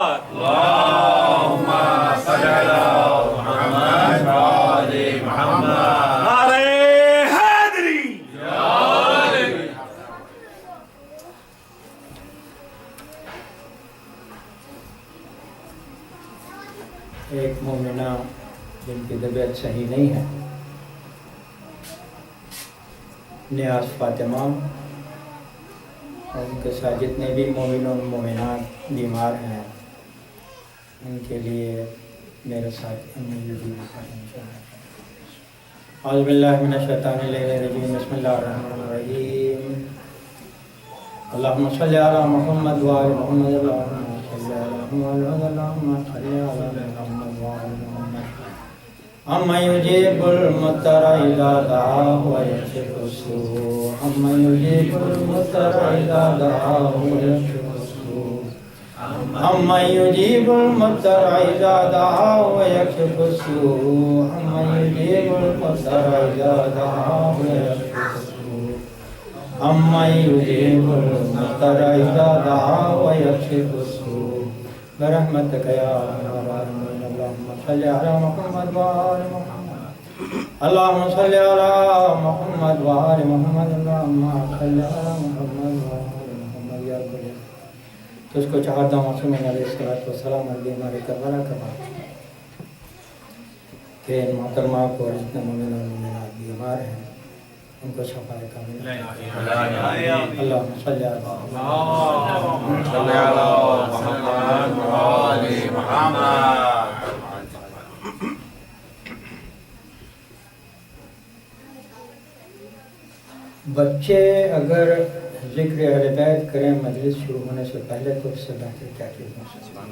اللهم صل على محمد وآل محمد. نعرہ حیدری. ایک مومنہ جن کی طبیعت صحیح نہیں ہے، نیاز فاطمہ، اور ان کے ساتھ جتنے بھی مومن اور مومنات بیمار ہیں ان کے لیے میرے ساتھ اعوذ باللہ من الشیطان الرجیم. بسم اللہ الرحمن الرحیم. اللہم صلی علی محمد وآل محمد. اللہم صلی علی محمد. اللہم صلی علی محمد وآل محمد. اما یجیب المضطر اذا دعاہ ویکشف السوء. اما یجیب المضطر اذا دعاہ ویکشف السوء. اما یجیب المضطر اذا دعاہ ویکشف السوء. اما یجیب المضطر اذا دعاہ ویکشف السوء. اما یجیب المضطر اذا دعاہ ویکشف السوء. برحمتک یا ارحم الراحمین. اللہم صلی علی محمد وآل محمد. اللہم صلی علی محمد وآل محمد. اللہم صلی علی محمد وآل محمد. یا رب تو اس کو چاہتا ہوں معصوم علیہ السلام علیہ ہمارے کربلا کا بات کہ ان محترمہ کو اور جتنے مومن اور مومنات بیمار ہیں ان کو شفاء کاملہ. اللہم صلی علی محمد وآل محمد. بچے اگر ذکر اہل بیت کریں مجلس شروع ہونے سے پہلے تو اس سے بہتر کیا چیز ہو سکتی ہے.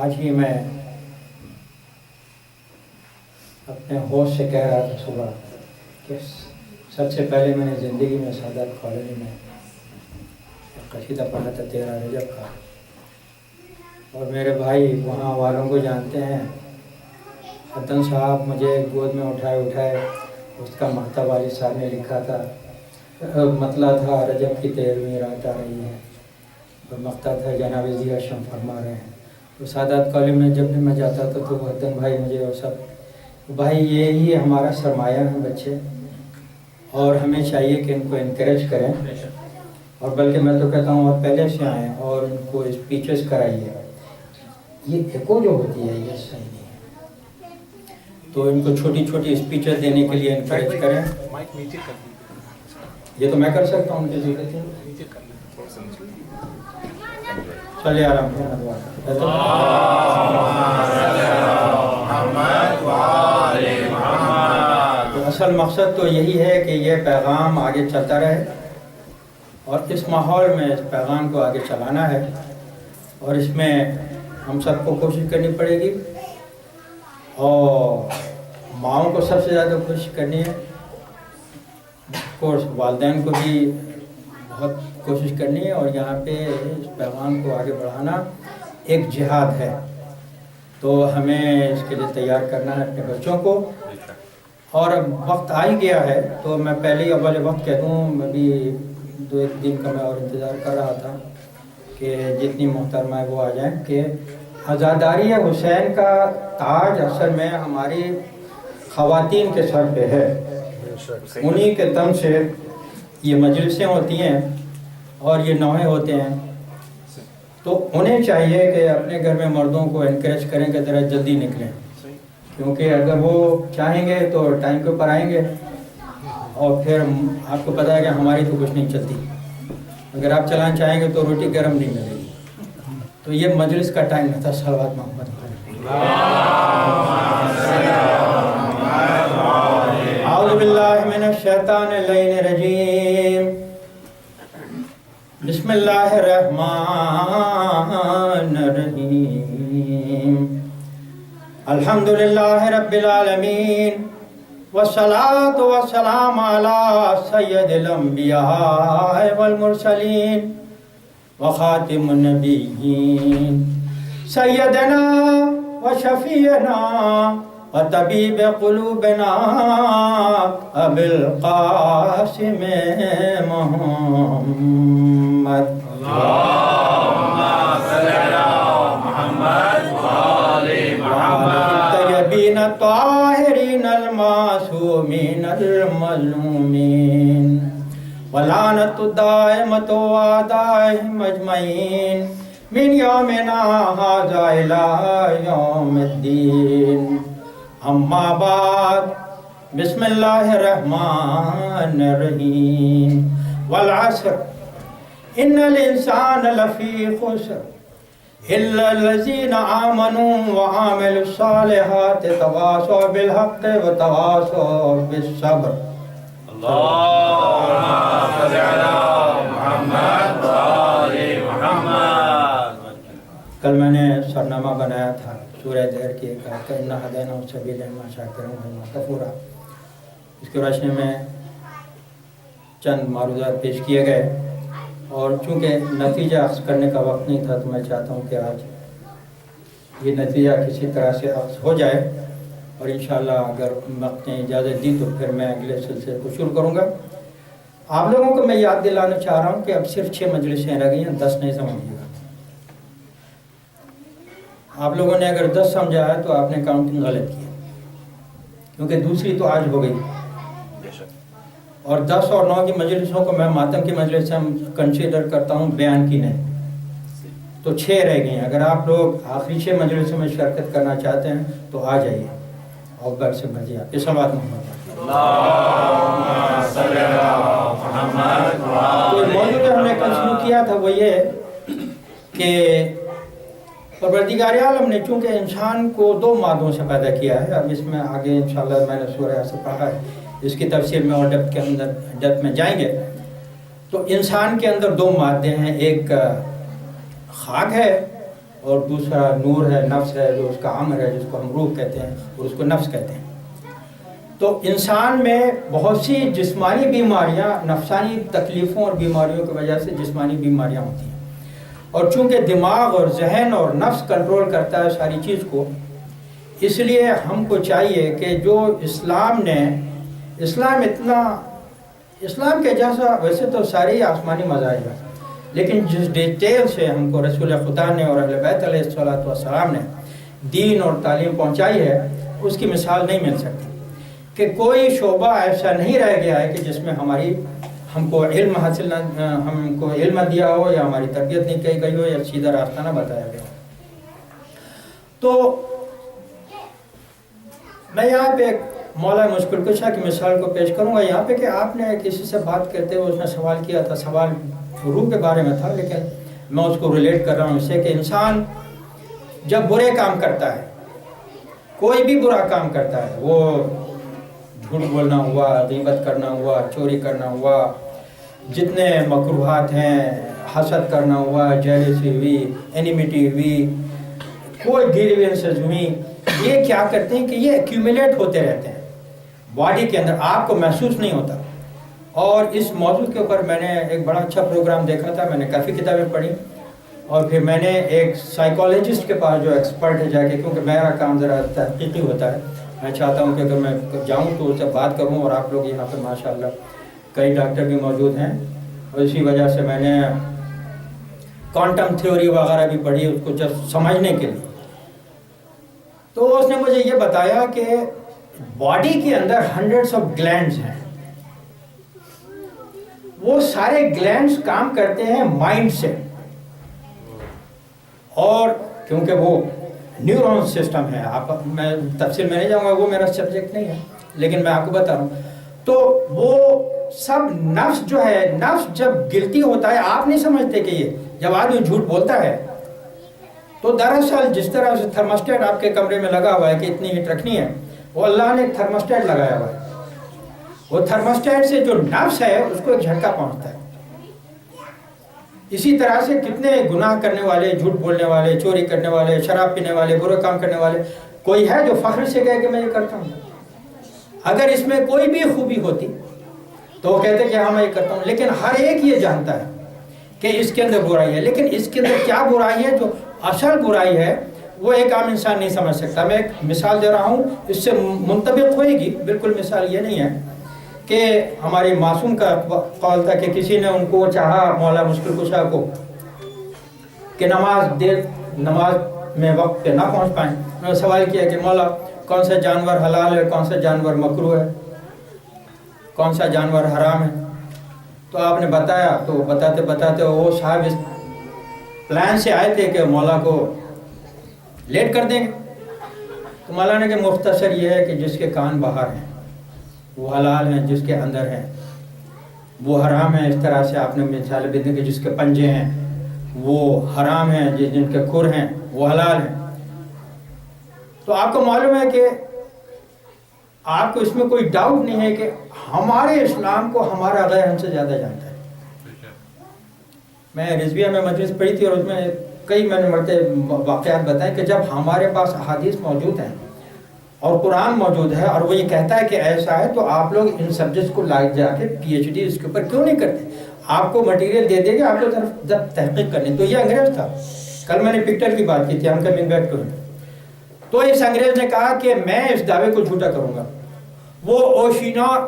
آج ہی میں اپنے ہوش سے کہہ رہا تھا صبح کہ سب سے پہلے میں نے زندگی میں سعادت کالونی میں ایک قصیدہ پڑھا تھا 13 رجب کا، اور میرے بھائی وہاں والوں کو جانتے ہیں. حسن صاحب مجھے گود میں اٹھائے اس کا مکتب والی صاحب نے لکھا تھا، مطلع تھا رجب کی 13ویں رات آ رہی ہے، اور مقطع تھا جناب ضیاء شم فرما رہے ہیں. تو سعادت کالونی میں جب بھی میں جاتا تھا تو حسن بھائی مجھے اور سب بھائی یہی ہمارا سرمایہ ہیں بچے، اور ہمیں چاہیے کہ ان کو انکریج کریں، اور بلکہ میں تو کہتا ہوں اور پہلے سے آئیں اور ان کو اسپیچز کرائیے. یہ ایکو جو ہوتی ہے یہ صحیح نہیں ہے، تو ان کو چھوٹی چھوٹی اسپیچز دینے کے لیے انکریج کریں. یہ تو میں کر سکتا ہوں ان کی ضرورت ہے. چلیے آرام سے اصل مقصد تو یہی ہے کہ یہ پیغام آگے چلتا رہے، اور اس ماحول میں اس پیغام کو آگے چلانا ہے، اور اس میں ہم سب کو کوشش کرنی پڑے گی، اور ماؤں کو سب سے زیادہ کوشش کرنی ہے. کورس والدین کو بھی بہت کوشش کرنی ہے، اور یہاں پہ اس پیغام کو آگے بڑھانا ایک جہاد ہے. تو ہمیں اس کے لیے تیار کرنا ہے اپنے بچوں کو، اور اب وقت آ ہی گیا ہے تو میں پہلے ہی اول وقت کہہ دوں، میں بھی 2-1 دن کا میں اور انتظار کر رہا تھا کہ جتنی محترمہ ہے وہ آ جائیں، کہ عزاداری حسین کا تاج اصل میں ہماری خواتین کے سر پہ ہے. انہی کے دم سے یہ مجلسیں ہوتی ہیں اور یہ نوحے ہوتے ہیں، تو انہیں چاہیے کہ اپنے گھر میں مردوں کو انکریج کریں کہ ذرا جلدی نکلیں، کیونکہ اگر وہ چاہیں گے تو ٹائم کے اوپر آئیں گے، اور پھر آپ کو پتہ ہے کہ ہماری تو کچھ نہیں چلتی. اگر آپ چلانا چاہیں گے تو روٹی گرم نہیں ملے گی. تو یہ مجلس کا ٹائم نہ تھا. صلوات محمد. اعوذ باللہ من الشیطان اللعین الرجیم. بسم اللہ الرحمن الرحیم. الحمدللہ رب العالمین، والصلاة والسلام علی سید الانبیاء والمرسلین وخاتم النبیین سیدنا وشفیعنا وطبیب قلوبنا ابی القاسم محمد الطيبين الطاهرين المعصومين المظلومين ولعنة الدائمة وأعدائهم أجمعين من يومنا هذا إلى يوم الدين. أما بعد، بسم الله الرحمن الرحيم. والعصر إن الإنسان لفي خسر إلا الذين آمنوا وعملوا الصالحات تواصوا بالحق وتواصوا بالصبر. اللهم صل على محمد وآل محمد. کل میں نے سرنامہ بنایا تھا سورہ دہر کی ایک آیت کا، اِنَّا هَدَيْنَاهُ السَّبِيلَ إِمَّا شَاكِرًا وَإِمَّا كَفُورًا. اس کی روشنی میں چند معروضات پیش کیے گئے، اور چونکہ نتیجہ اخذ کرنے کا وقت نہیں تھا تو میں چاہتا ہوں کہ آج یہ نتیجہ کسی طرح سے اخذ ہو جائے، اور انشاءاللہ اگر وقت نے اجازت دی تو پھر میں اگلے سلسلے کو شروع کروں گا. آپ لوگوں کو میں یاد دلانا چاہ رہا ہوں کہ اب صرف 6 مجلسیں رہ گئی ہیں، 10 نہیں سمجھیے گا. آپ لوگوں نے اگر 10 سمجھا ہے تو آپ نے کاؤنٹنگ غلط کی ہے، کیونکہ دوسری تو آج ہو گئی، اور 10 اور 9 کی مجلسوں کو میں ماتم کی مجلس سے کنسیڈر کرتا ہوں، بیان کی نہیں. تو 6 رہ گئی ہیں. اگر آپ لوگ آخری 6 مجلسوں میں شرکت کرنا چاہتے ہیں تو آ جائیے، اور گھر سے بھیجیے. آپ کی صلوات محمد. کوئی موضوع جو ہم نے کل شروع کیا تھا وہ یہ کہ پروردگار عالم نے چونکہ انسان کو 2 مادوں سے پیدا کیا ہے. اب اس میں آگے انشاءاللہ میں نے سورہ سے پڑھا ہے، اس کی تفسیر میں اور ڈیپتھ میں جائیں گے. تو انسان کے اندر 2 مادے ہیں، ایک خاک ہے اور دوسرا نور ہے، نفس ہے، جو اس کا عمر ہے، جس کو ہم روح کہتے ہیں اور اس کو نفس کہتے ہیں. تو انسان میں بہت سی جسمانی بیماریاں، نفسانی تکلیفوں اور بیماریوں کی وجہ سے جسمانی بیماریاں ہوتی ہیں، اور چونکہ دماغ اور ذہن اور نفس کنٹرول کرتا ہے ساری چیز کو، اس لیے ہم کو چاہیے کہ جو اسلام کے جیسا ویسے تو سارے ہی آسمانی مذاہب ہیں، لیکن جس ڈیٹیل سے ہم کو رسول خدا نے اور اہل بیت علیہ السلام نے دین اور تعلیم پہنچائی ہے، اس کی مثال نہیں مل سکتی. کہ کوئی شعبہ ایسا نہیں رہ گیا ہے کہ جس میں ہم کو علم دیا ہو، یا ہماری تربیت نہیں کی گئی ہو، یا سیدھا راستہ نہ بتایا گیا. تو میں یہاں پہ ایک مولا مشکل کشا کی مثال کو پیش کروں گا یہاں پہ، کہ آپ نے کسی سے بات کرتے ہوئے اس نے سوال کیا تھا، سوال روح کے بارے میں تھا، لیکن میں اس کو ریلیٹ کر رہا ہوں اس سے کہ انسان جب برے کام کرتا ہے، کوئی بھی برا کام کرتا ہے، وہ جھوٹ بولنا ہوا، غیبت کرنا ہوا، چوری کرنا ہوا، جتنے مکروہات ہیں، حسد کرنا ہوا، جیلسی ہوئی، اینیمیٹی ہوئی، کوئی گریوینسز ہوئی، یہ کیا کرتے ہیں کہ یہ ایکیومولیٹ ہوتے رہتے ہیں باڈی کے اندر، آپ کو محسوس نہیں ہوتا. اور اس موضوع کے اوپر میں نے ایک بڑا اچھا پروگرام دیکھا تھا، میں نے کافی کتابیں پڑھی، اور پھر میں نے ایک سائیکالوجسٹ کے پاس جو ایکسپرٹ ہے جا کے، کیونکہ میرا کام ذرا تحقیقی ہوتا ہے، میں چاہتا ہوں کہ اگر میں جاؤں تو اس سے بات کروں، اور آپ لوگ یہاں پہ ماشاءاللہ کئی ڈاکٹر بھی موجود ہیں، اور اسی وجہ سے میں نے کوانٹم تھیوری وغیرہ بھی پڑھی اس کو جب سمجھنے کے لیے. تو اس نے مجھے یہ بتایا کہ باڈی کے اندر 100s آف گلینڈز ہیں، وہ سارے گلینڈز کام کرتے ہیں مائنڈ سے، اور کیونکہ وہ نیورون سسٹم ہے، میں تفصیل میں نہیں جاؤں گا، وہ میرا سبجیکٹ نہیں ہے، لیکن میں آپ کو بتا رہا ہوں. تو وہ سب نفس جو ہے، نفس جب گلتی ہوتا ہے، آپ نہیں سمجھتے کہ یہ جب آدمی جھوٹ بولتا ہے تو دراصل جس طرح سے تھرماسٹیٹ آپ کے کمرے میں لگا ہوا ہے کہ اتنی ہیٹ رکھنی ہے، وہ اللہ نے ایک تھرماسٹیٹ لگایا ہوا ہے، وہ تھرماسٹیٹ سے جو نفس ہے اس کو ایک جھٹکا پہنچتا ہے. اسی طرح سے کتنے گناہ کرنے والے، جھوٹ بولنے والے، چوری کرنے والے، شراب پینے والے، برے کام کرنے والے، کوئی ہے جو فخر سے کہے کہ میں یہ کرتا ہوں؟ اگر اس میں کوئی بھی خوبی ہوتی تو وہ کہتے کہ ہاں میں یہ کرتا ہوں، لیکن ہر ایک یہ جانتا ہے کہ اس کے اندر برائی ہے. لیکن اس کے اندر کیا برائی ہے، جو اصل برائی ہے، وہ ایک عام انسان نہیں سمجھ سکتا. میں ایک مثال دے رہا ہوں، اس سے منطبق ہوئے گی، بالکل مثال یہ نہیں ہے کہ ہمارے معصوم کا قول تھا کہ کسی نے ان کو چاہا مولا مشکل کشا کو کہ نماز میں وقت پہ نہ پہنچ پائیں. انہوں نے سوال کیا کہ مولا کون سا جانور حلال ہے, کون سا جانور مکروہ ہے, کون سا جانور حرام ہے. تو آپ نے بتایا. تو بتاتے بتاتے وہ صاحب اس پلان سے آئے تھے کہ مولا کو لیٹ کر دیں گے. تو مولا نے کہ مختصر یہ ہے کہ جس کے کان باہر ہیں وہ حلال ہیں, جس کے اندر ہیں وہ حرام ہیں. اس طرح سے آپ نے مثال بھی دی کہ جس کے پنجے ہیں وہ حرام ہیں, جن کے کھر ہیں وہ حلال ہیں. تو آپ کو معلوم ہے کہ آپ کو اس میں کوئی ڈاؤٹ نہیں ہے کہ ہمارے اسلام کو ہمارا غیر ہم سے زیادہ جانتا ہے. میں رضویہ میں مجلس پڑھی تھی اور اس میں کئی میں نے مرتبہ واقعات بتائے کہ جب ہمارے پاس احادیث موجود ہیں اور قرآن موجود ہے اور وہ یہ کہتا ہے کہ ایسا ہے, تو آپ لوگ ان سبجیکٹس کو لائے جا کے پی ایچ ڈی اس کے اوپر کیوں نہیں کرتے؟ آپ کو مٹیریل دے دے گا, آپ کو جب تحقیق کرنی. تو یہ انگریز تھا. کل میں نے پکٹر کی بات کی تھی, ہم کمنگ بیک ٹو ہم. تو اس انگریز نے کہا کہ میں اس دعوے کو جھوٹا کروں گا. وہ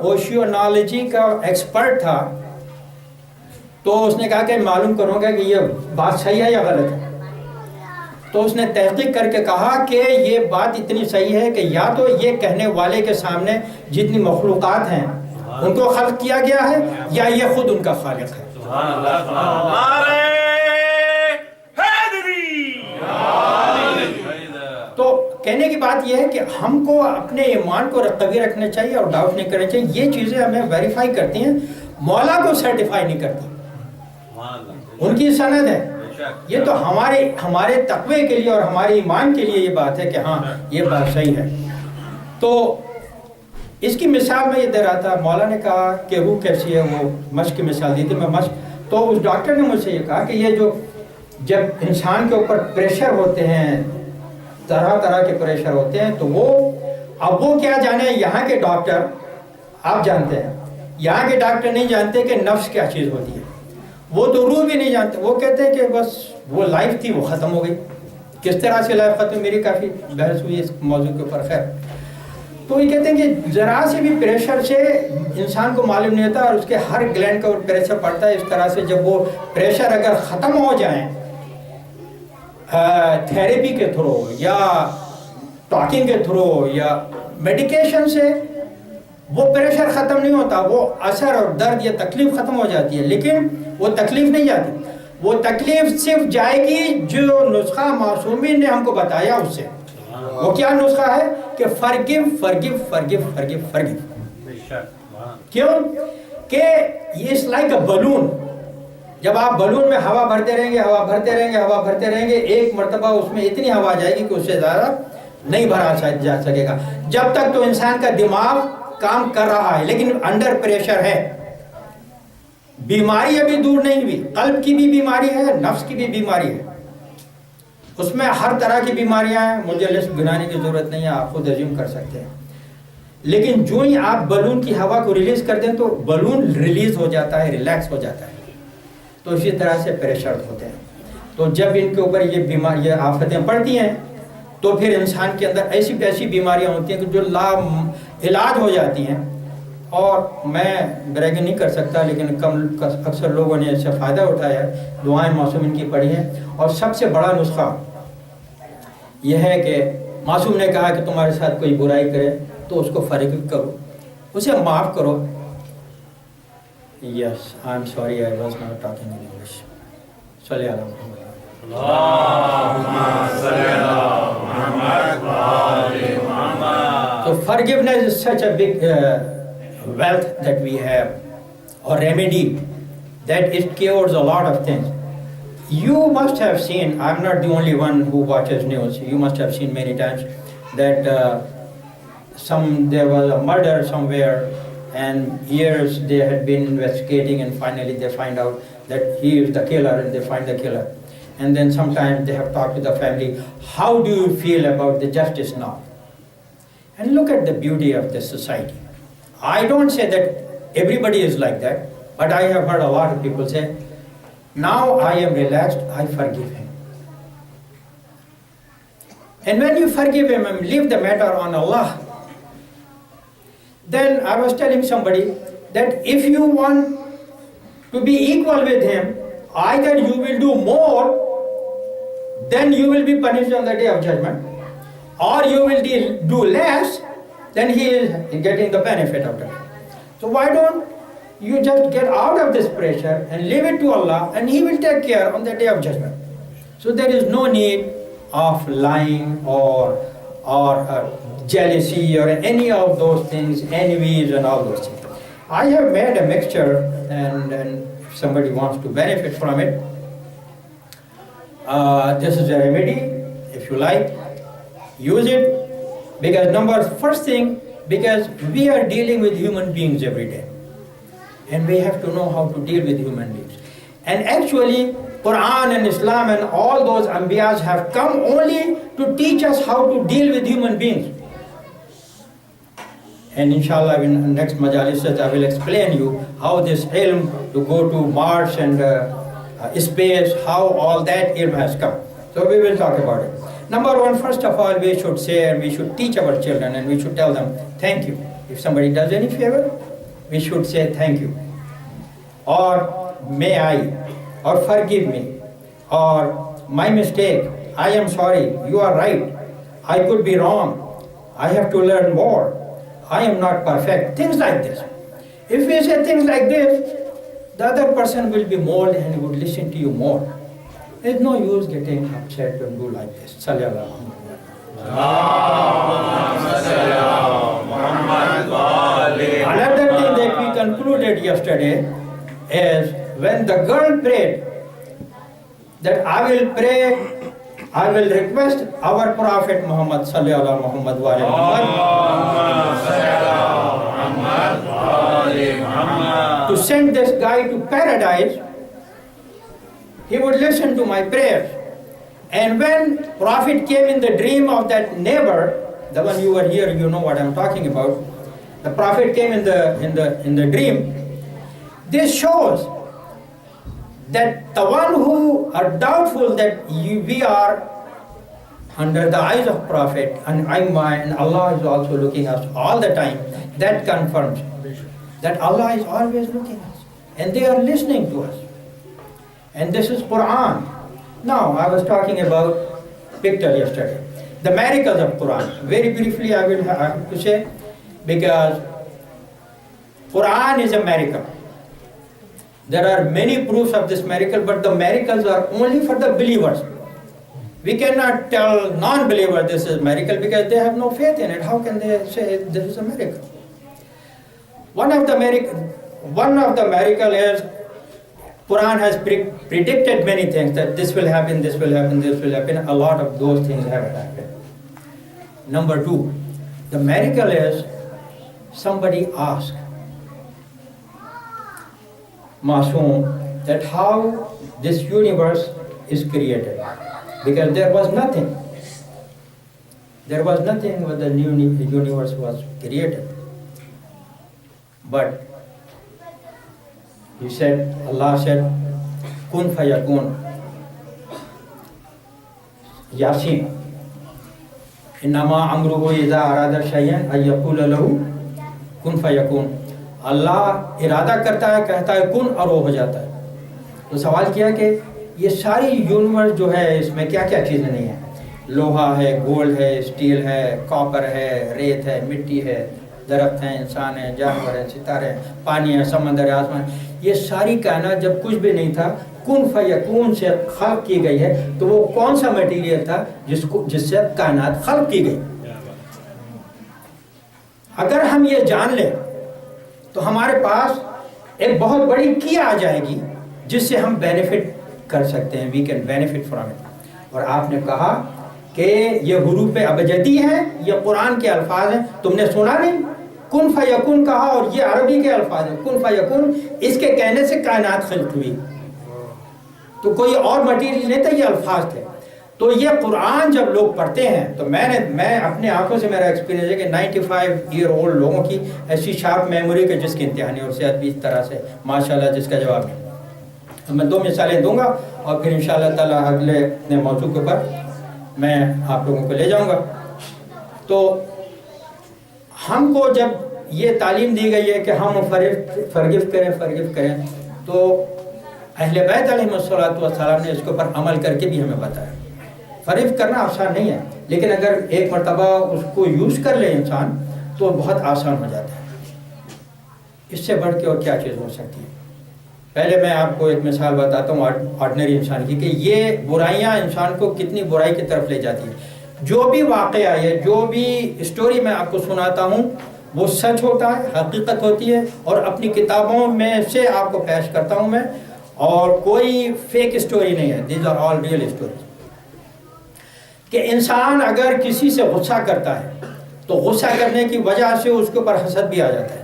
اوشینالوجی کا ایکسپرٹ تھا. تو اس نے کہا کہ معلوم کروں گا کہ یہ بات صحیح ہے یا غلط ہے. تو اس نے تحقیق کر کے کہا کہ یہ بات اتنی صحیح ہے کہ یا تو یہ کہنے والے کے سامنے جتنی مخلوقات ہیں ان کو خلق کیا گیا ہے یا یہ خود ان کا خالق ہے. تو کہنے کی بات یہ ہے کہ ہم کو اپنے ایمان کو قوی رکھنا چاہیے اور ڈاؤٹ نہیں کرنا چاہیے. یہ چیزیں ہمیں ویریفائی کرتی ہیں, مولا کو سرٹیفائی نہیں کرتی. ان کی سند ہے. یہ تو ہمارے تقوی کے لیے اور ہمارے ایمان کے لیے یہ بات ہے کہ ہاں یہ بات صحیح ہے. تو اس کی مثال میں یہ دے رہا تھا. مولا نے کہا کہ روح کیسی ہے, وہ مشق کی مثال دی تھی میں. مشق تو اس ڈاکٹر نے مجھ سے یہ کہا کہ یہ جو جب انسان کے اوپر پریشر ہوتے ہیں, طرح طرح کے پریشر ہوتے ہیں, تو وہ کیا جانے, یہاں کے ڈاکٹر آپ جانتے ہیں, یہاں کے ڈاکٹر نہیں جانتے کہ نفس کیا چیز ہوتی ہے. وہ تو روح بھی نہیں جانتے. وہ کہتے ہیں کہ بس وہ لائف تھی وہ ختم ہو گئی. کس طرح سے لائف ختم, میری کافی بحث ہوئی اس موضوع کے اوپر. خیر, تو یہ کہتے ہیں کہ ذرا سے بھی پریشر سے انسان کو معلوم نہیں ہوتا اور اس کے ہر گلینڈ کا پریشر پڑتا ہے. اس طرح سے جب وہ پریشر اگر ختم ہو جائیں تھیراپی کے تھرو یا ٹاکنگ کے تھرو یا میڈیکیشن سے, وہ پریشر ختم نہیں ہوتا. وہ اثر اور درد یا تکلیف ختم ہو جاتی ہے, لیکن وہ تکلیف نہیں جاتی. وہ تکلیف صرف جائے گی جو نسخہ معصومین نے ہم کو بتایا اس سے. وہ کیا نسخہ ہے کہ forgive forgive forgive forgive forgive. کیوں کہ یہ اس لائک اے بلون. جب آپ بلون میں ہوا بھرتے رہیں گے, ہوا بھرتے رہیں گے, ہوا بھرتے رہیں گے, ایک مرتبہ اس میں اتنی ہوا جائے گی کہ اس سے زیادہ نہیں بھرا جا سکے گا. جب تک تو انسان کا دماغ کام کر رہا ہے لیکن انڈر پریشر ہے. بیماری ابھی دور نہیں ہوئی. قلب کی بھی بیماری ہے, نفس کی بھی بیماری ہے, اس میں ہر طرح کی بیماریاں ہیں. مجھے لسٹ گنانے کی ضرورت نہیں ہے, آپ خود ایزیوم کر سکتے ہیں. لیکن جو ہی آپ بلون کی ہوا کو ریلیز کر دیں تو بلون ریلیز ہو جاتا ہے, ریلیکس ہو جاتا ہے. تو اسی طرح سے پریشر ہوتے ہیں. تو جب ان کے اوپر یہ آفتیں پڑتی ہیں تو پھر انسان کے اندر ایسی بیماریاں ہوتی ہیں کہ جو لا علاج ہو جاتی ہیں. اور میں بریگنگ نہیں کر سکتا, لیکن اکثر لوگوں نے اس سے فائدہ اٹھایا ہے, دعائیں معصومین کی پڑھی ہیں. اور سب سے بڑا نسخہ یہ ہے کہ معصوم نے کہا کہ تمہارے ساتھ کوئی برائی کرے تو اس کو فرگیو کرو, اسے معاف کرو. Yes, I'm sorry I was not talking in English. صلی اللہ علیہ وسلم. اللہم صلی علی محمد و آل محمد. So forgiveness is such a big wealth that we have, or remedy, that it cures a lot of things. You must have seen, I'm not the only one who watches news, you must have seen many times that there was a murder somewhere, and years they had been investigating, and finally they find out that he is the killer, and they find the killer. And then sometimes they have talked to the family, how do you feel about the justice now? And look at the beauty of this society. I don't say that everybody is like that, but I have heard a lot of people say, now I am relaxed, I forgive him. And when you forgive him and leave the matter on Allah, then I was telling somebody that if you want to be equal with him, either you will do more then you will be punished on the day of judgment, or you will do less, then he is getting the benefit of that. So why don't you just get out of this pressure and leave it to Allah, and He will take care on the day of judgment. So there is no need of lying or jealousy or any of those things, envies and all those things. I have made a mixture, and if somebody wants to benefit from it, this is a remedy. If you like, use it. Because first thing, because we are dealing with human beings every day, and we have to know how to deal with human beings. And actually, Quran and Islam and all those Anbiyas have come only to teach us how to deal with human beings. And inshallah, in the next majalises, I will explain you how this ilm to go to Mars and space, how all that ilm has come. So we will talk about it. Number one, first of all, we should say and we should teach our children and we should tell them, thank you. If somebody does any favor, we should say thank you. Or may I, or forgive me, or my mistake, I am sorry, you are right, I could be wrong, I have to learn more, I am not perfect, things like this. If we say things like this, the other person will be molded and would listen to you more. There is no use getting upset and do like this. Sallallahu Another thing that we concluded yesterday is when the girl prayed that I will request our Prophet Muhammad sallallahu Muhammad wa Muhammad to send this guy to paradise. He would listen to my prayers. And when Prophet came in the dream of that neighbor, the one you were here, you know what I'm talking about. The Prophet came in the dream. This shows that the one who are doubtful that we are under the eyes of Prophet and Allah is also looking at us all the time, that confirms that Allah is always looking at us and they are listening to us. And this is Quran. Now, I was talking about picture yesterday. The miracles of Quran. Very briefly I will have to say, because Quran is a miracle. There are many proofs of this miracle, but the miracles are only for the believers. We cannot tell non-believers this is a miracle because they have no faith in it. How can they say this is a miracle? One of the miracle is Quran has predicted many things, that this will happen, this will happen, this will happen. A lot of those things have happened. Number two, the miracle is somebody asked Masoom that how this universe is created. Because there was nothing. There was nothing when the universe was created. But Allah said, Kun fayakun. Yasin. Innama amruhu idha arada shay'an ay yaqula lahu kun fayakun. Allah irada karta hai, कहता है kun और वो हो जाता है. तो सवाल किया कि ये सारी यूनिवर्स जो है इसमें क्या क्या चीज़ें नहीं है. लोहा है, गोल्ड है, स्टील है, कॉपर है, रेत है, मिट्टी है, दरख्त हैं, इंसान हैं, जानवर हैं, सितारे हैं, पानी है, समंदर है, आसमान. ये सारी कायनात जब कुछ भी नहीं था, कुन फयकून से खल्क की गई है. तो वो कौन सा मटेरियल था जिससे कायनात खल्क की गई. अगर हम ये जान लें तो हमारे पास एक बहुत बड़ी की आ जाएगी जिससे हम बेनिफिट कर सकते हैं. We can benefit from it. और आपने कहा कि ये हुरूफ अबजदी है, ये कुरान के अल्फाज हैं. तुमने सुना नहीं, कुन फयकुन कहा और ये अरबी के अल्फाज हैं. कुन फयकुन, इसके कहने से कायनात खल्क हुई. तो कोई और मटीरियल नहीं था, ये अल्फाज थे. तो ये कुरान जब लोग पढ़ते हैं तो मैं अपने आंखों से मेरा एक्सपीरियंस है कि 95-year-old लोगों की ऐसी शार्प मेमोरी के जिसकी इंतहानी और सेहत भी इस तरह से माशाल्लाह जिसका जवाब है. तो मैं 2 मिसालें दूंगा और फिर इंशाअल्लाह ताला अगले मौजू के ऊपर मैं आप लोगों को ले जाऊंगा. तो हमको जब ये तालीम दी गई है कि हम फरगिव करें, तो अहले बैत अलैहिस्सलातु वस्सलाम ने इसके ऊपर अमल करके भी हमें बताया. فریب کرنا آسان نہیں ہے، لیکن اگر ایک مرتبہ اس کو یوز کر لے انسان تو بہت آسان ہو جاتا ہے. اس سے بڑھ کے اور کیا چیز ہو سکتی ہے؟ پہلے میں آپ کو ایک مثال بتاتا ہوں آرڈنری انسان کی، کہ یہ برائیاں انسان کو کتنی برائی کی طرف لے جاتی ہیں. جو بھی واقعہ ہے، جو بھی اسٹوری میں آپ کو سناتا ہوں وہ سچ ہوتا ہے، حقیقت ہوتی ہے، اور اپنی کتابوں میں سے آپ کو پیش کرتا ہوں میں، اور کوئی فیک اسٹوری نہیں ہے. These are all real stories. کہ انسان اگر کسی سے غصہ کرتا ہے تو غصہ کرنے کی وجہ سے اس کے اوپر حسد بھی آ جاتا ہے.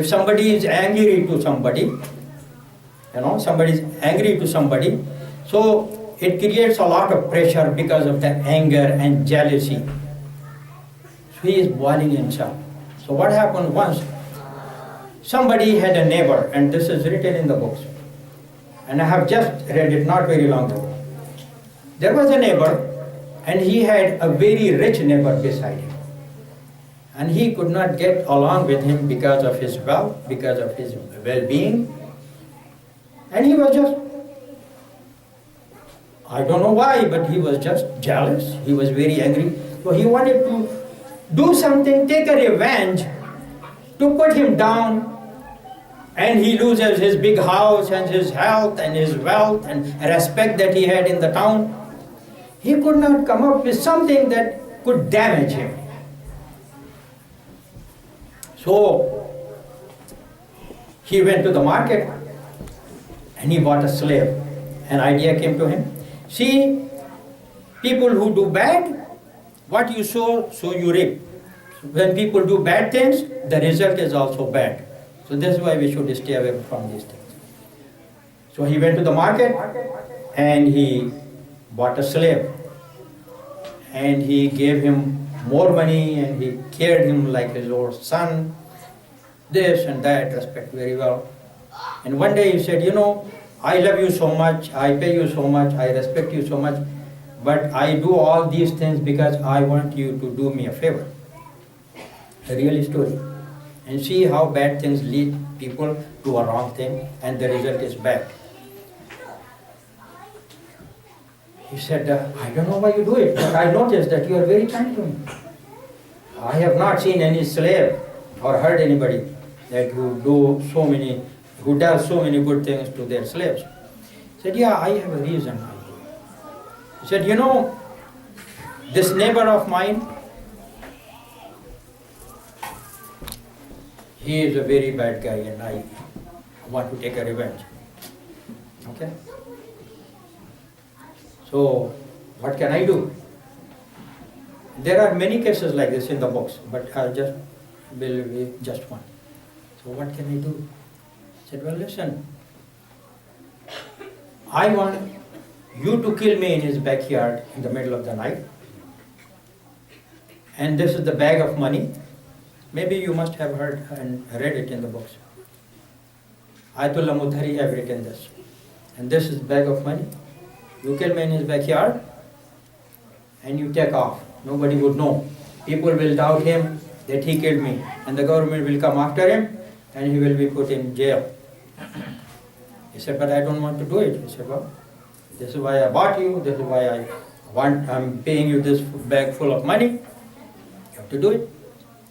If somebody is angry to somebody, somebody is angry to somebody, so it creates a lot of pressure because of the anger and jealousy. So he is boiling himself. So what happened once? Somebody had a neighbor, and this is written in the books, and I have just read it not very long ago. There was a neighbor, and he had a very rich neighbor beside him. And he could not get along with him because of his wealth, because of his well-being. And he was just, I don't know why, but he was just jealous. He was very angry. So he wanted to do something, take a revenge, to put him down. And he loses his big house and his health and his wealth and respect that he had in the town. He could not come up with something that could damage him. So he went to the market and he bought a slave. An idea came to him. See, people who do bad, what you sow, so you reap. When people do bad things, the result is also bad. So this is why we should stay away from these things. So he went to the market and he bought a slave. And he gave him more money and he cared him like his own son, this and that, respect very well. And one day he said, I love you so much, I pay you so much, I respect you so much, but I do all these things because I want you to do me a favor. A real story. And see how bad things lead people to a wrong thing and the result is bad. He said, I don't know why you do it, but I noticed that you are very kind to me. I have not seen any slave or heard anybody that who does so many good things to their slaves. He said, yeah, I have a reason. He said, this neighbor of mine, he is a very bad guy and I want to take a revenge. Okay? So, what can I do? There are many cases like this in the books, but I will be just one. So what can I do? I said, well, listen, I want you to kill me in his backyard in the middle of the night. And this is the bag of money. Maybe you must have heard and read it in the books. Ayatollah Mudhari have written this. And this is the bag of money. You kill me in his backyard and you take off. Nobody would know. People will doubt him that he killed me. And the government will come after him and he will be put in jail. He said, but I don't want to do it. He said, well, this is why I bought you. This is why I'm paying you this bag full of money. You have to do it.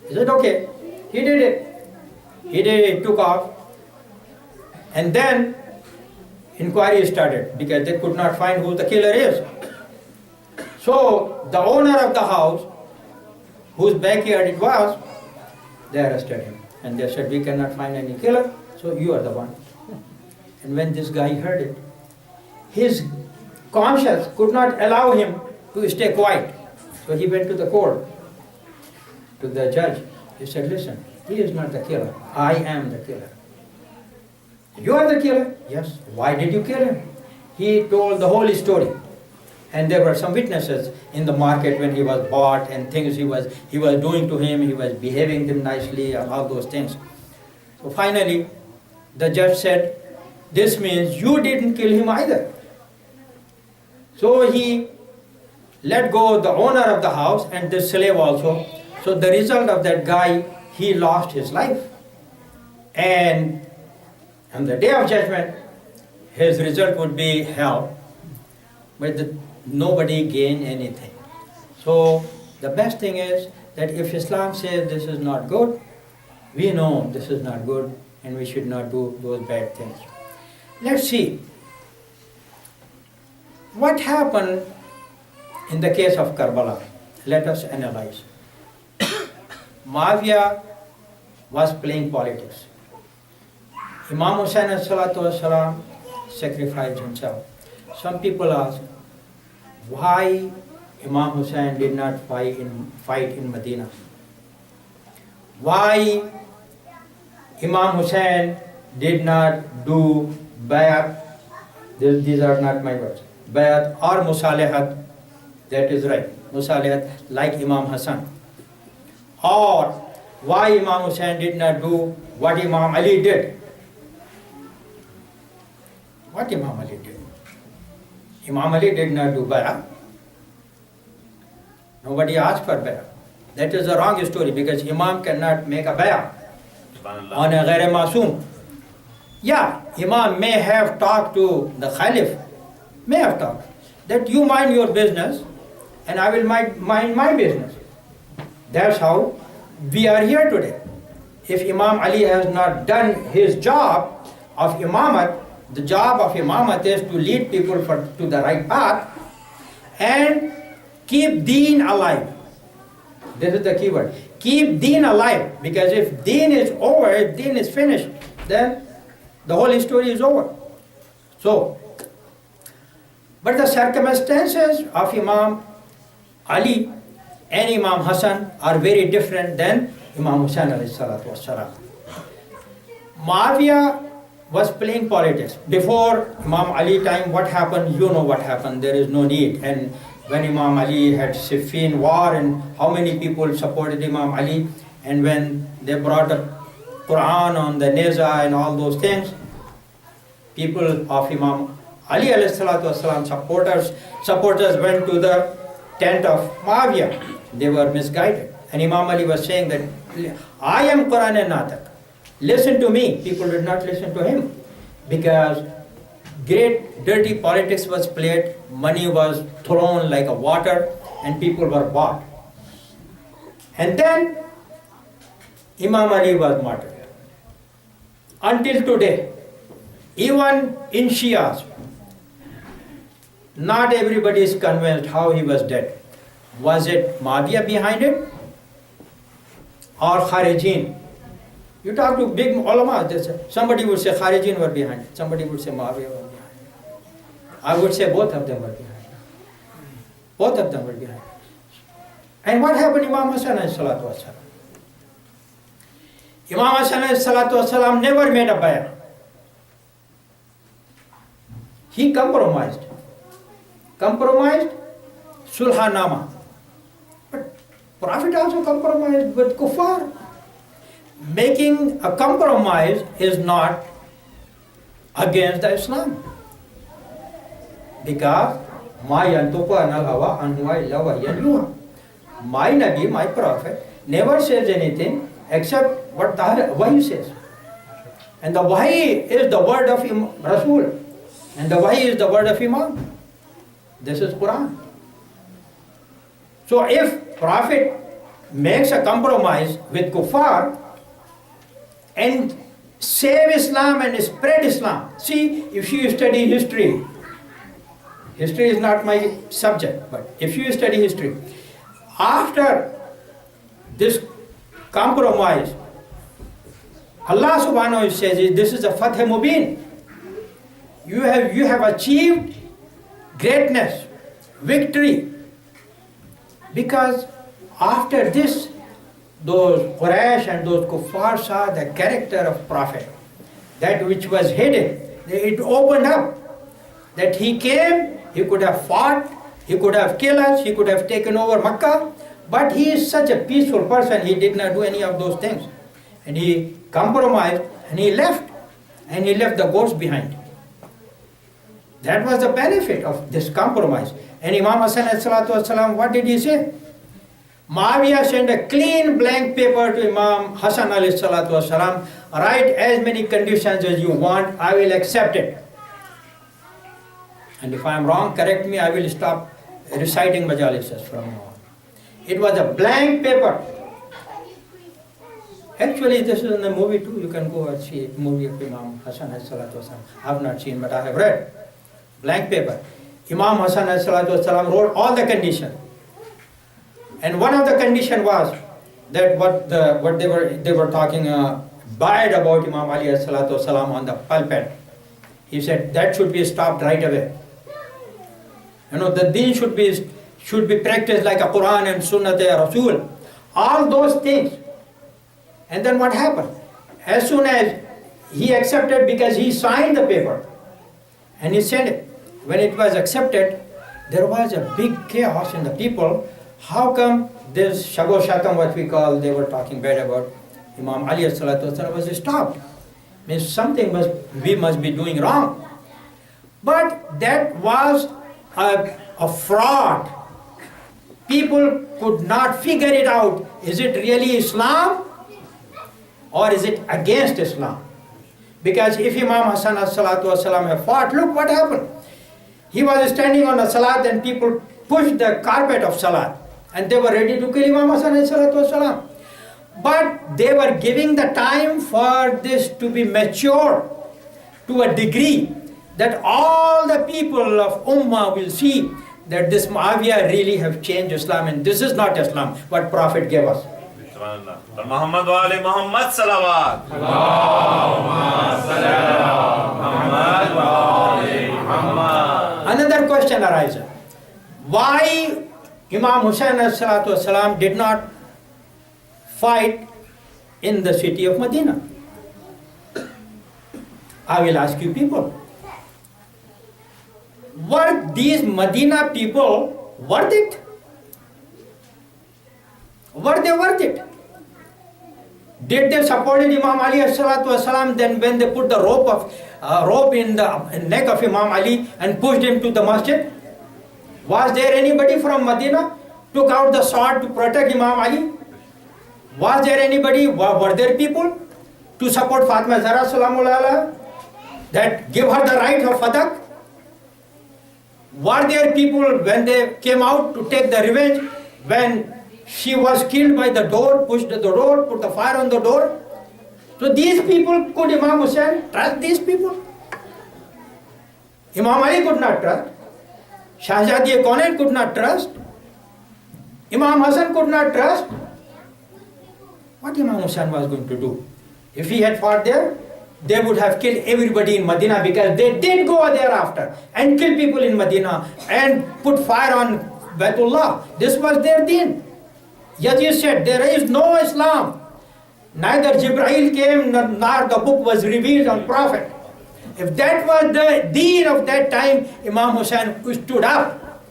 He said, okay. He did it. He took off. And then inquiry started because they could not find who the killer is. So the owner of the house, whose backyard it was, they arrested him. And they said, we cannot find any killer, so you are the one. And when this guy heard it, his conscience could not allow him to stay quiet. So he went to the court, to the judge. He said, listen, he is not the killer. I am the killer. You are the killer? Yes. Why did you kill him? He told the whole story. And there were some witnesses in the market when he was bought and things he was doing to him, he was behaving them nicely and all those things. So finally, the judge said, this means you didn't kill him either. So he let go the owner of the house and the slave also. So the result of that guy, he lost his life. And on the day of judgment, his result would be hell. but nobody gain anything. So the best thing is that if Islam says this is not good, we know this is not good and we should not do those bad things. Let's see what happened in the case of Karbala. Let us analyze. Muawiyah was playing politics. Imam Hussain ﷺ sacrificed himself. Some people ask, why Imam Hussain did not fight in Medina? Why Imam Hussain did not do bayat? These are not my words. Bayat or musalahat, that is right. Musalahat like Imam Hassan. Or why Imam Hussain did not do what Imam Ali did? What Imam Ali did? Imam Ali did not do bayat. Nobody asked for bayat. That is a wrong story because Imam cannot make a bayat on a ghair masoom. Yeah, Imam may have talked to the Khalif, may have talked, that you mind your business and I will mind my business. That's how we are here today. If Imam Ali has not done his job of imamat, the job of imamat is to lead people to the right path and keep deen alive. This is the key word. Keep deen alive, because if deen is over, if deen is finished, then the whole story is over. So, but the circumstances of Imam Ali and Imam Hassan are very different than Imam Hussain alayhi salatu wassalam. Muawiyah was playing politics. Before Imam Ali time, what happened? You know what happened. There is no need. And when Imam Ali had Siffin war and how many people supported Imam Ali, and when they brought the Quran on the Neza and all those things, people of Imam Ali alayhi salatu wasalam supporters went to the tent of Muawiyah. They were misguided. And Imam Ali was saying that, I am Quran and Natak. Listen to me. People did not listen to him because great dirty politics was played, money was thrown like a water, and people were bought. And then Imam Ali was martyred. Until today, even in Shias, not everybody is convinced how he was dead. Was it Muawiyah behind it or Kharijin? You talk to big ulama, somebody would say Kharijin were behind it, somebody would say Muawiyah were behind it. I would say both of them were behind it. Both of them were behind it. And what happened to Imam Hassan alayhi salatu wasalam? Imam Hassan alayhi salatu wasalam never made a bay'ah. He compromised. Sulhanama. But Prophet also compromised with kuffar. Making a compromise is not against the Islam. Because my Nabi, my Prophet, never says anything except what the Wahy says. And the Wahy is the word of Rasul. And the Wahy is the word of Imam. This is Quran. So if Prophet makes a compromise with kuffar and save Islam and spread Islam. See, if you study history is not my subject, but if you study history, after this compromise, Allah subhanahu wa ta'ala says this is a Fath Mubin. You have achieved greatness, victory. Because after this, those Quraysh and those kuffar saw the character of Prophet, that which was hidden. It opened up. That he came, he could have fought, he could have killed us, he could have taken over Makkah, but he is such a peaceful person, he did not do any of those things. And he compromised and he left. And he left the ghost behind. That was the benefit of this compromise. And Imam Hassan alayhi salatu wasalam, what did he say? Muawiyah sent a clean blank paper to Imam Hassan alayhi salatu wasalam. Write as many conditions as you want, I will accept it. And if I am wrong, correct me, I will stop reciting majalises from now on. It was a blank paper. Actually, this is in the movie too. You can go and see a movie of Imam Hassan alayhi salatu wasalam. I have not seen, but I have read. Blank paper. Imam Hassan alayhi salatu wasalam wrote all the conditions. And one of the condition was that what they were talking bad about Imam Ali alayhi salatu wasalam on the pulpit. He said that should be stopped right away. The deen should be practiced like a Quran and Sunnah Rasul. All those things. And then what happened? As soon as he accepted, because he signed the paper and he sent it. When it was accepted, there was a big chaos in the people. How come this Shago Shakam, what we call, they were talking bad about Imam Ali salatu wasallam, was stopped? Means something we must be doing wrong. But that was a fraud. People could not figure it out. Is it really Islam or is it against Islam? Because if Imam Hassan salatu wasalam had fought, look what happened. He was standing on a salat and people pushed the carpet of salat and they were ready to kill Imam Hassan salatu wasalam. But they were giving the time for this to be mature to a degree that all the people of Ummah will see that this Muawiyah really have changed Islam and this is not Islam what Prophet gave us. Muhammad wa ali Muhammad salawat. Allahumma salli ala Muhammad wa ali Muhammad. Another question arises. Why Imam Hussain salatu wasalam did not fight in the city of Medina? I will ask you people. Were these Medina people worth it? Were they worth it? Did they support Imam Ali salatu wasalam then when they put the rope in the neck of Imam Ali and pushed him to the masjid? Was there anybody from Medina took out the sword to protect Imam Ali? Was there anybody, were there people to support Fatima Zahra salamullah that give her the right of fadak? Were there people when they came out to take the revenge when she was killed by the door, pushed the door, put the fire on the door? So these people, could Imam Hussain trust these people? Imam Ali could not trust. Shahzadi Kaunain could not trust. Imam Hassan could not trust. What Imam Hussain was going to do? If he had fought there, they would have killed everybody in Medina because they did go thereafter and kill people in Medina and put fire on Baitullah. This was their deen. Yazid said, there is no Islam. Neither Jibreel came nor the book was revealed on Prophet. If that was the deen of that time, Imam Hussain stood up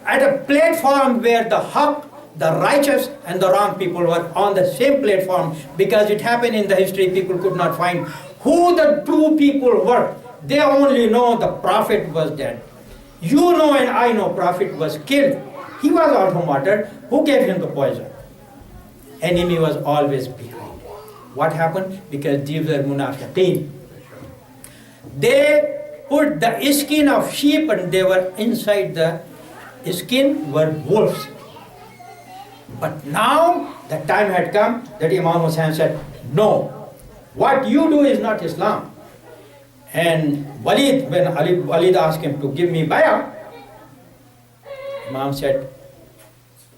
at a platform where the haqq, the righteous and the wrong people were on the same platform, because it happened in the history, people could not find who the true people were. They only know the Prophet was dead. You know and I know Prophet was killed. He was also martyred. Who gave him the poison? Enemy was always behind. What happened? Because these were munafiqeen. They put the skin of sheep and they were inside the skin were wolves. But now the time had come that Imam Hussain said, no, what you do is not Islam. And Walid, when Walid asked him to give me bayah, Imam said,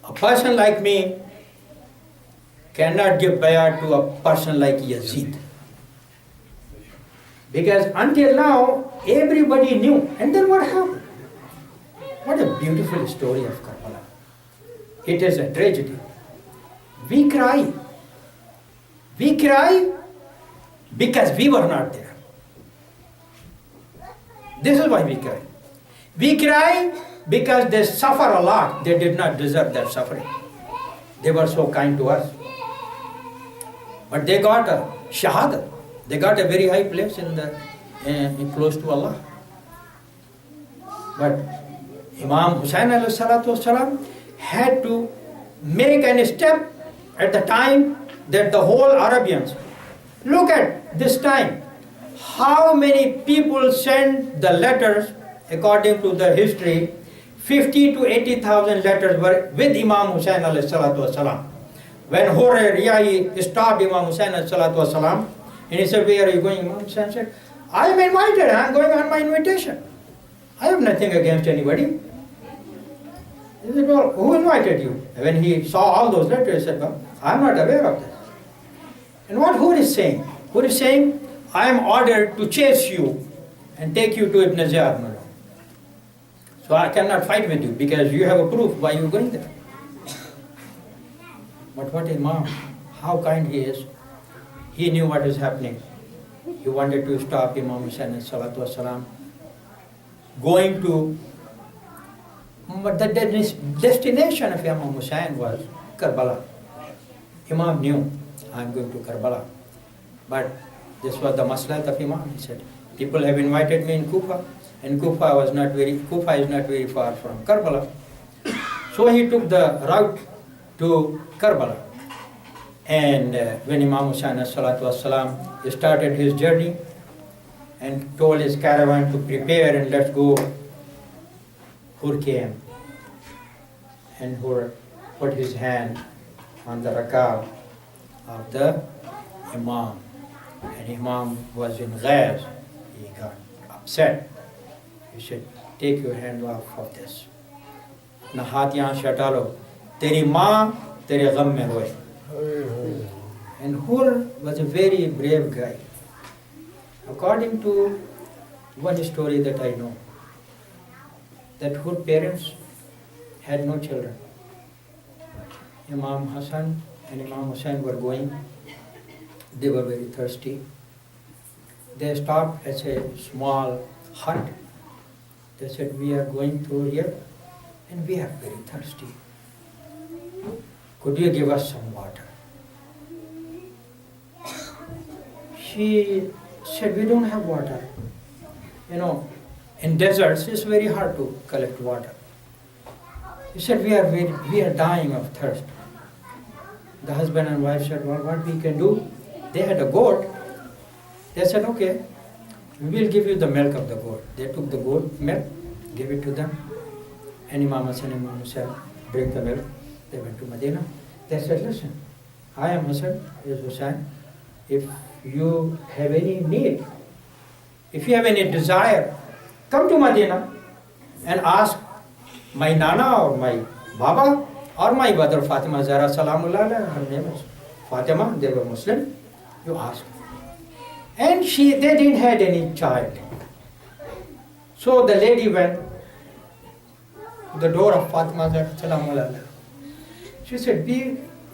a person like me cannot give bayah to a person like Yazid. Because until now, everybody knew. And then what happened? What a beautiful story of Karbala. It is a tragedy. We cry. We cry because we were not there. This is why we cry. We cry because they suffer a lot. They did not deserve that suffering. They were so kind to us. But they got a shahada. They got a very high place in close to Allah. But Imam Hussain alayhi salatu wasalam had to make a step at the time that the whole Arabians, look at this time, how many people sent the letters according to the history, 50 to 80,000 letters were with Imam Hussain alayhi salatu wasalam. When Hur Riyai stopped Imam Hussain alayhi salatu wasalam, and he said, where are you going? Imam Hussain said, I am invited, I am going on my invitation. I have nothing against anybody. He said, well, who invited you? And when he saw all those letters, he said, well, I am not aware of this. And what Hur is saying? Hur is saying, I am ordered to chase you and take you to Ibn Ziyad Malum. So I cannot fight with you because you have a proof why you are going there. But what Imam, how kind he is. He knew what is happening. He wanted to stop Imam Hussain salatu wasalam going to, but the destination of Imam Hussain was Karbala. Imam knew, I am going to Karbala. But this was the maslahat of Imam. He said, people have invited me in Kufa, and Kufa is not very far from Karbala. So he took the route to Karbala. And when Imam Hussain salatu wasalam started his journey and told his caravan to prepare and let's go, Hur came and Hur put his hand on the rakab of the Imam. And Imam was in ghaz. He got upset. He said, take your hand off of this. Na haath yahan se hata lo. Teri maa tere gham mein roye. And Hur was a very brave guy. According to one story that I know, that Hur parents had no children. Imam Hassan and Imam Hussain were going. They were very thirsty. They stopped at a small hut. They said, we are going through here and we are very thirsty. Could you give us some water? She said, we don't have water. You know, in deserts it's very hard to collect water. He said, we are dying of thirst. The husband and wife said, well, what we can do? They had a goat. They said, okay, we will give you the milk of the goat. They took the goat milk, gave it to them. And Imam Hassan and Imam Hussain drank the milk. They went to Medina. They said, listen, I am Hassan, he is Hussain. If you have any need, if you have any desire, come to Medina and ask my Nana or my Baba or my mother Fatima Zahra Salamullah, her name is Fatima, they were Muslim, you ask. And they didn't have any child. So the lady went to the door of Fatima Zahra Salamullah. She said,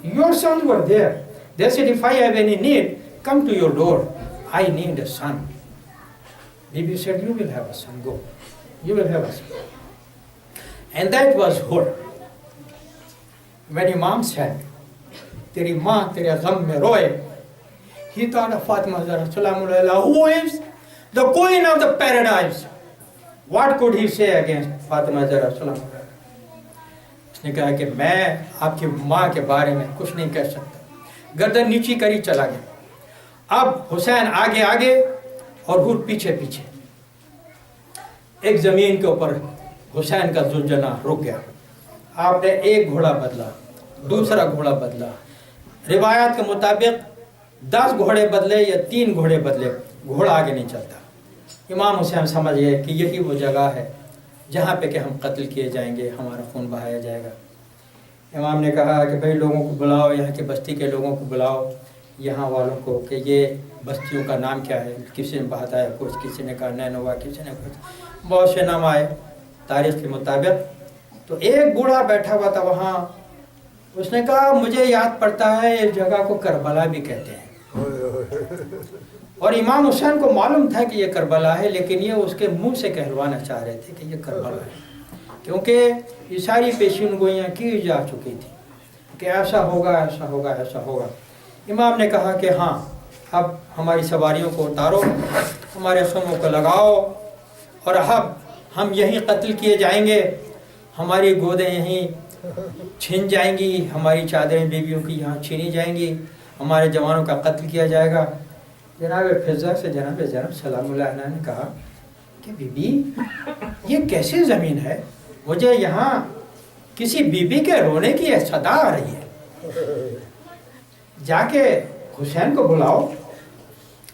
your sons were there. They said, if I have any need, come to your door. I need a son. Bibi said, you will have a son, go. You will have a son. And that was Hur. When Imam said, Teri maa tere gham mein roye, he thought of Fatima Zahra Salamullah, who is the queen of the paradise. What could he say against Fatima Zahra Salamullah? उसने कहा कि मैं आपकी माँ के बारे में कुछ नहीं कह सकता. गर्दन नीची करी चला गया. अब हुसैन आगे आगे और हुर पीछे पीछे. एक जमीन के ऊपर हुसैन का जुलझना रुक गया. आपने एक घोड़ा बदला, दूसरा घोड़ा बदला. रिवायत के मुताबिक 10 घोड़े बदले या 3 घोड़े बदले, घोड़ा आगे नहीं चलता. इमाम हुसैन समझ गए कि यही वो जगह है जहाँ पे कि हम कत्ल किए जाएंगे, हमारा खून बहाया जाएगा. इमाम ने कहा कि भाई लोगों को बुलाओ, यहाँ के बस्ती के लोगों को बुलाओ, यहाँ वालों को, कि ये बस्तियों का नाम क्या है. किसी ने बताया कुछ, किसी ने कहा नैनवा, किसी ने कुछ, बहुत से नाम आए तारीख के मुताबिक. तो एक बूढ़ा बैठा हुआ था वहाँ. उसने कहा मुझे याद पड़ता है इस जगह को करबला भी कहते हैं. और इमाम हुसैन को मालूम था कि ये करबला है, लेकिन ये उसके मुंह से कहलवाना चाह रहे थे कि ये करबला है, क्योंकि ये सारी पेशीनगोइयाँ की जा चुकी थी कि ऐसा होगा, ऐसा होगा, ऐसा होगा. इमाम ने कहा कि हाँ, अब हमारी सवारियों को उतारो, हमारे सुमों को लगाओ, और अब हम यहीं कत्ल किए जाएंगे, हमारी गोदें यहीं छिन जाएंगी, हमारी चादरें बीवियों की यहाँ छीनी जाएंगी, हमारे जवानों का कत्ल किया जाएगा. जनाब फिज़ा से जनाब ज़ैनब सलामुल्लाह अलैहा ने कहा کہ بی بی یہ کیسی زمین ہے، مجھے یہاں کسی بی بی کے رونے کی صدا آ رہی ہے، جا کے حسین کو بلاؤ۔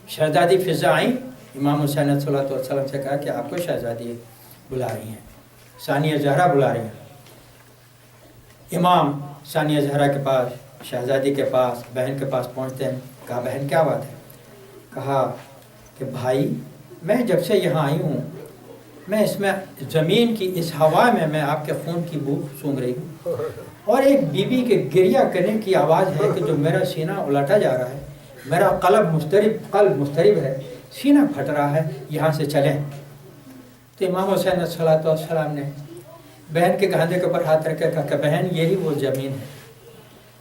شہزادی فضا آئیں، امام حسین علیہ الصلوۃ والسلام سے کہا کہ آپ کو شہزادی بلا رہی ہیں، ثانیہ زہرا بلا رہی ہیں۔ امام ثانیہ زہرا کے پاس، شہزادی کے پاس، بہن کے پاس پہنچتے ہیں۔ کہا بہن کیا بات ہے؟ کہا کہ بھائی میں جب سے یہاں آئی ہوں، میں اس میں زمین کی اس ہوا میں آپ کے خون کی بو سونگھ رہی ہوں، اور ایک بی بی کے گریہ کرنے کی آواز ہے کہ جو میرا سینہ الٹا جا رہا ہے، میرا قلب مضطرب ہے، سینہ پھٹ رہا ہے، یہاں سے چلیں۔ تو امام حسین علیہ الصلوۃ والسلام نے بہن کے کندھے کے اوپر ہاتھ رکھ کے کہا کہ بہن یہی وہ زمین ہے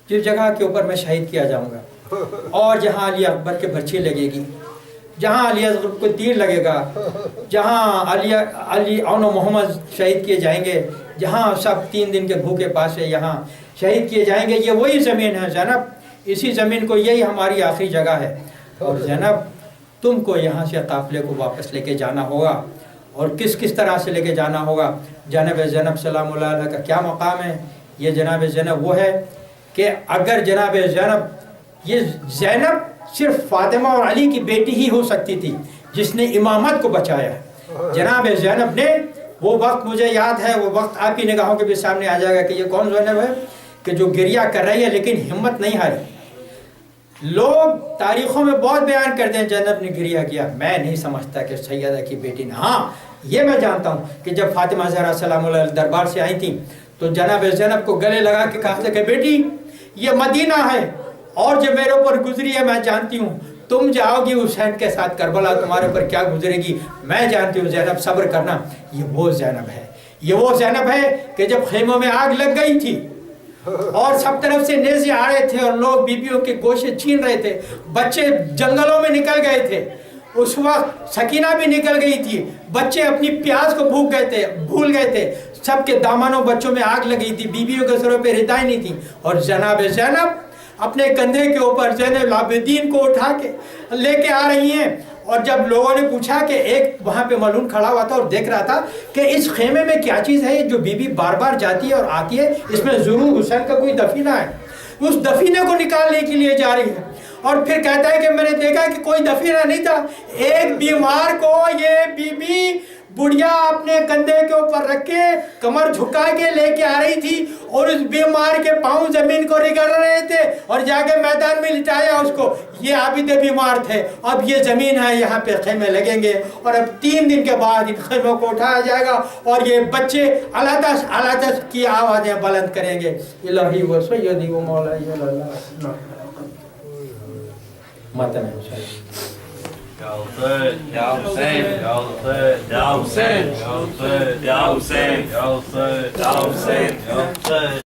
جس جگہ کے اوپر میں شہید کیا جاؤں گا، اور جہاں علی اکبر کے برچی لگے گی، جہاں علی اصغر کو تیر لگے گا، جہاں علی اون و محمد شہید کیے جائیں گے، جہاں سب 3 دن کے بھوکے پاسے یہاں شہید کیے جائیں گے، یہ وہی زمین ہے زینب، اسی زمین کو، یہی ہماری آخری جگہ ہے، اور زینب تم کو یہاں سے قافلے کو واپس لے کے جانا ہوگا، اور کس طرح سے لے کے جانا ہوگا۔ جناب زینب سلام اللہ علیہ کا کیا مقام ہے؟ یہ جناب زینب وہ ہے کہ اگر جناب زینب، یہ زینب صرف فاطمہ اور علی کی بیٹی ہی ہو سکتی تھی جس نے امامت کو بچایا ہے۔ جناب زینب نے وہ وقت، مجھے یاد ہے وہ وقت، آپ کی نگاہوں کے بھی سامنے آ جائے گا کہ یہ کون زینب ہے کہ جو گریہ کر رہی ہے لیکن ہمت نہیں ہاری۔ لوگ تاریخوں میں بہت بیان کرتے ہیں زینب نے گریہ کیا، میں نہیں سمجھتا کہ سیدہ کی بیٹی نے۔ ہاں یہ میں جانتا ہوں کہ جب فاطمہ زہرا سلام اللہ علیہ دربار سے آئی تھیں تو جناب زینب کو گلے لگا کے کہا تھا کہ بیٹی یہ مدینہ ہے، اور جو میرے اوپر گزری ہے میں جانتی ہوں، تم جاؤ گی حسین کے ساتھ کربلا، تمہارے اوپر کیا گزرے گی میں جانتی ہوں، زینب صبر کرنا۔ یہ وہ زینب ہے، یہ وہ زینب ہے کہ جب خیموں میں آگ لگ گئی تھی اور سب طرف سے نیزے آ رہے تھے اور لوگ بیویوں کے گوشے چھین رہے تھے، بچے جنگلوں میں نکل گئے تھے، اس وقت سکینہ بھی نکل گئی تھی، بچے اپنی پیاس کو بھول گئے تھے، سب کے دامنوں بچوں میں آگ لگی تھی، بیویوں کے سروں پہ ردائیں نہیں تھی، اور جناب زینب اپنے کندھے کے اوپر زین العابدین کو اٹھا کے لے کے آ رہی ہیں۔ اور جب لوگوں نے پوچھا کہ ایک وہاں پہ ملعون کھڑا ہوا تھا اور دیکھ رہا تھا کہ اس خیمے میں کیا چیز ہے جو بی بی بار بار جاتی ہے اور آتی ہے، اس میں ضرور حسین کا کوئی دفینہ ہے، اس دفینے کو نکالنے کے لیے جا رہی ہے، اور پھر کہتا ہے کہ میں نے دیکھا کہ کوئی دفینہ نہیں تھا، ایک بیمار کو یہ بی بی بڑھیا اپنے کندھے کے اوپر رکھ کے کمر جھکا کے لے کے آ رہی تھی، اور اس بیمار کے پاؤں زمین کو رگڑ رہے تھے، اور جا کے میدان میں لٹایا اس کو۔ یہ عابد بیمار تھے، اب یہ زمین ہے، یہاں پہ خیمے لگیں گے، اور اب 3 دن کے بعد ان خیموں کو اٹھایا جائے گا، اور یہ بچے علادہ کی آوازیں بلند کریں گے، الہی و سیدی و مولائی اللہ ماتم حسین۔ Ya Hussein, Ya Hussein, Ya Hussein, Ya Hussein, Ya Hussein, Ya Hussein, Ya Hussein, Ya Hussein, Ya Hussein.